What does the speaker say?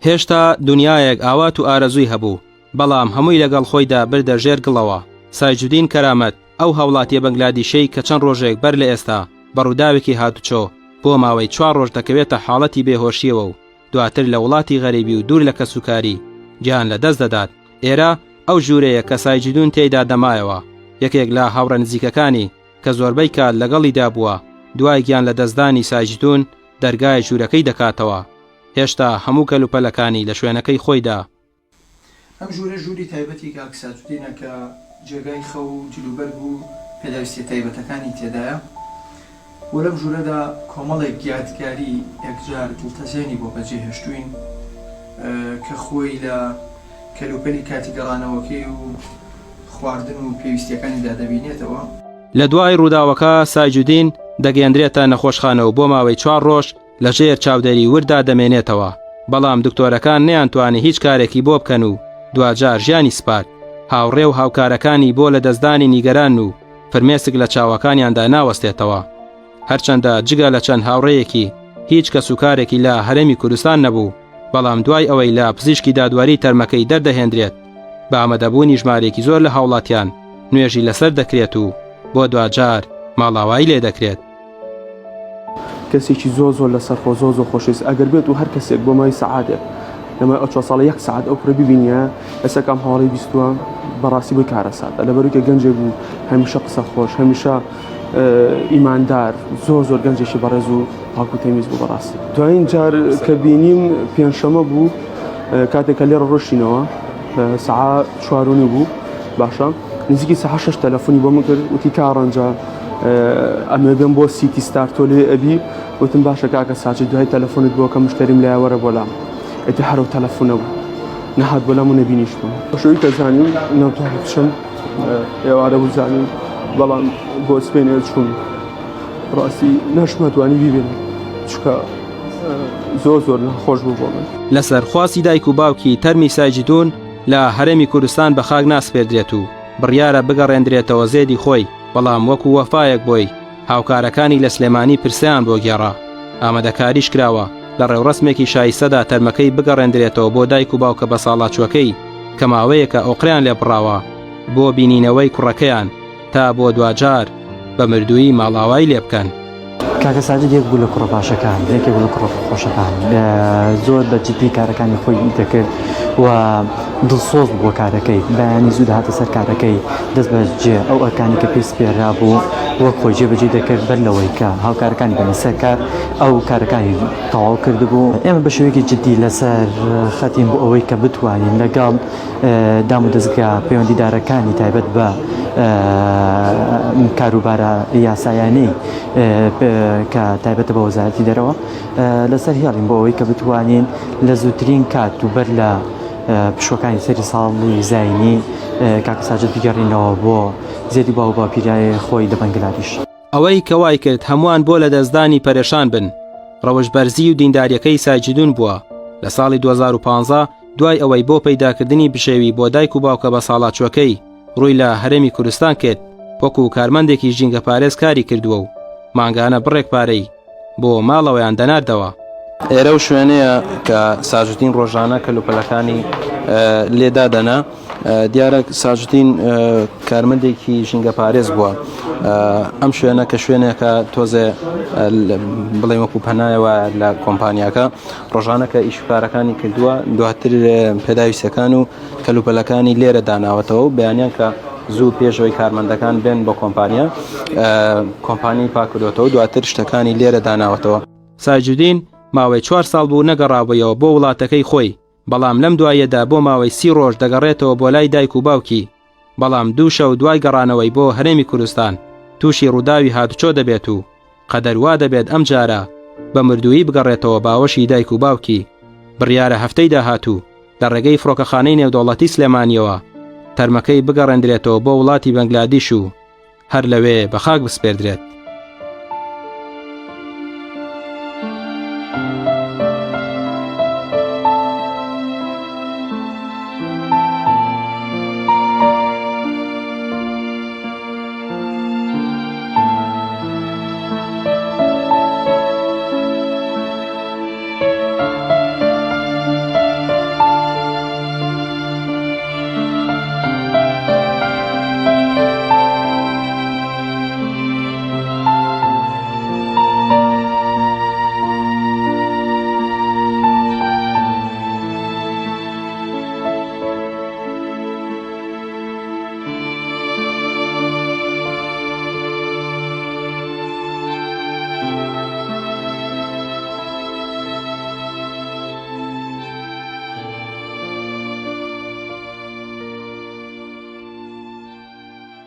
هێشتا دنیایەک ئاوات و ئارەزووی هەبوو، بەڵام هەمووی لەگەڵ خۆیدا بردە ژێر گڵەوە. سایجودین کەرامەت ئەو هەوڵاتیە بەنگلادیشەی کە چەند ڕۆژێک بەر لە ئێستا بەڕووداوێکی هاتوچۆ بۆ ماوەی 4 ڕۆژ دەکەوێتە حاڵەتی بێهۆشیەوە و دواتر لە وڵاتی غەریبی و دوور لە کەسوکاری گیان لەدەست دەدات. ئێرە ئەو ژوورەیە کە سایجودین تێیدا دەمایەوە، یەکێک لە هاوڕە نزیکەکانی کە زۆربەی کات لەگەڵیدا بووە دوای گیان لە دەستدانی سایجودین دەرگای ژوورەکەی دەکاتەوە. هێشتا هەموو کەلوپەلەکانی لە شوێنەکەی خۆیدا. ئەم ژوورە ژووری تایبەتی کاک سایجودینە کە جێگای خەو و جلوبەرگ و پێداویستی تایبەتەکانی تێدایە و لەم ژوورەدا کۆمەڵێک یادگاری یەکجار دڵتەزێنی بۆ بەجێهێشتوین کە خۆی لە کەلوپەلی کاتی گەڕانەوەکەی و خواردن و پێویستیەکانیدا دەبینێتەوە. لە دوای ڕووداوەکە سایجودین دەگەیەندرێتە نەخۆشخانەوە بۆ ماوەی 4 ڕۆژ لە ژێر چاودێری وردا دەمێنێتەوە، بەڵام دکتۆرەکان نەیانتوانی هیچ کارێکی بۆ بکەن و دوجار ژیانی سپارد. هاوڕێ و هاوکارەکانی بۆ لە دەستدانی نیگەران و فرمێسک لە چاوەکانیاندا ناوەستێتەوە. هەرچەندە جگە لە چەند هاوڕێیەکی هیچ کەسوکارێکی لە هەرێمی کوردستان نەبوو، بەڵام دوای ئەوەی لە پزیشکی دادواری تەرمەکەی دەردەهێنرێت بە ئامادەبوونی ژمارێکی زۆر لە هاوڵاتیان نوێژی لەسەر دەکرێت و بۆ دوجار ماڵاوایی لێ دەکرێت. کەسێکی زۆر لەسەر خۆ زۆر خۆشویست ئەگەر بێت و هەر کەسێک بۆ مای سەعاتێک لەمە ئەو 4 ساڵە 1 سەعات ئەو پڕە ببینە ئەسەکەم هاوڵی بیستووە بەڕاستی بۆی کارە سادە لەبەرەوەی کە گەنجێک بوو هەمیشە قسە خۆش هەمیشە ئیماندار زۆر گەنجێکی بەڕێز و پاک و تەمیز بوو بەڕاستی. دوایین جار کە بینیم پێنجشەمە بوو کاتێکە لێرە ڕۆشتینەوە سەعات 4:30 بوو باشە نزیکی سەعات 6 تەلەفۆنی بۆ من کرد وتی کا ڕەنجە ئەمە بێم بۆ سیتی ستار تۆ لێ ئەبی وتم باشە کاکە ساجد دوای تەلەفۆنت بۆ کە مشتەریم لای وەرە بۆلام ئەتی هەرو تەلەفۆنە بوو نەهات بۆلام و نەبینیشتم بەشەوەی کە زانیم نەوتوانم بچم ئێوارە بوو زانیم بەڵام بۆ سپێنێ چوون ڕاستی نەشمەتوانی بیبێنم چکە زۆر نەخۆش بوو بۆ من. لەسەر خواستی دایک و باوکی تەرمی سایجودین لە هەرێمی کوردستان بە خاک ناسپێردرێت و بڕیارە بگەڕێندرێتەوە زێدی خۆی، بەڵام وەکو وەفایەک بۆی هاوکارەکانی لە سلێمانی پرسیان بۆ گێڕا. ئامادەکاریش کراوە لە ڕێوڕسمێکی شایستەدا تەرمەکەی بگەڕێندرێتەوە بۆ دایک و باوکە بە ساڵاچوەکەی کە ماوەیەکە ئۆقریان لێ بڕاوە بۆ بینینەوەی کوڕەکەیان تا بۆ دوجار بە مردووی ماڵاوایی لێ بکەن. کاکە ساجد یەک بوو لە کوڕە باشەکان یەکێک بوو لە کوڕە خۆشەکان زۆر بەجددی کارەکانی خۆی دەکرد و دڵسۆز بووە کارەکەی بەیانی زوو دەهاتە سەر کارەکەی دەست بەجێ ئەو ئەرکانی کە پێی سپێرا بوو وەک خۆی جێبەجێ دەکرد بەر لەوەی کە هاوکارەکانی بەنە سەر کار ئەو کارەکانی تەواو کردبوو. ئێمە بە شێوەیەکی جددی لەسەر خەتین بۆ ئەوەی کە بتوانین لەگەڵ دام و دەستگا پەیوەندیدارەکانی تایبەت بە کاروبارە یاسایانەی کە تایبەتە بە وەزارەتی دەرەوە لەسەر هێڵین بۆ ئەوەی کە بتوانین لە زووترین کات و بەر لە پشوەکانی سەری ساڵی زاینی کاکە ساجد بگەڕینەوە بۆ زێدی باو باپیرای خۆی لە بەنگلادیش. ئەوەی کەوای کرد هەمووان بۆ لە دەستدانی پەرێشان بن. ڕەوشبەرزی و دینداریەکەی سایجودین بووە. لە ساڵی 2015 دوای ئەوەی بۆ پەیداکردنی بشێوی بۆ دایک و باوکە بە ساڵاچوەکەی ڕووی لە هەرێمی کوردستان کرد وەکو کارمەندێکی ژینگە پارێز کاری کردووە و مانگانە بڕێک پارەی بۆ ماڵەوەیان دەناردەوە. ئێرە و شوێنەیە کە سایجودین ڕۆژانە کەلوپەلەکانی لێدادەنا. دیارە سایجودین کارمەندێکی ژینگە پارێز بووە. ئەم شوێنە کە شوێنێکە تۆزێ بڵێم وەکو پەنایەوە لە کۆمپانیاکە ڕۆژانە کە ئیشکارەکانی کردووە دواتر پێداویستەکان و کەلوپەلەکانی لێرە داناوەتەوە و بەیانیان کە زوو پێشەوەی کارمەندەکان بێن بۆ کۆمپانی پاکردوێتەوە دواتر شتەکانی لێرە داناوەتەوە. سایجودین ماوەی 4 ساڵ بوو نەگەڕاوەیەوە بۆ وڵاتەکەی خۆی، بەڵام لەم دوایەدا بۆ ماوەی 30 ڕۆژ دەگەڕێتەوە بۆ لای دایک و باوکی، بەڵام 2 شەو دوای گەڕانەوەی بۆ هەرێمی کوردستان تووشی ڕووداوی هاتوچۆ دەبێت و قەدەروا دەبێت ئەم جارە بە مردووی بگەڕێتەوە باوەشی دایک و باوکی. بڕیارە هەفتەی داهاتوو لە ڕێگەی فڕۆکەخانەی نێودەوڵەتی سلێمانیەوە تەرمەکەی بگەڕێندرێتەوە بۆ وڵاتی بەنگلادیش و هەر لەوێ بە خاک بسپێردرێت.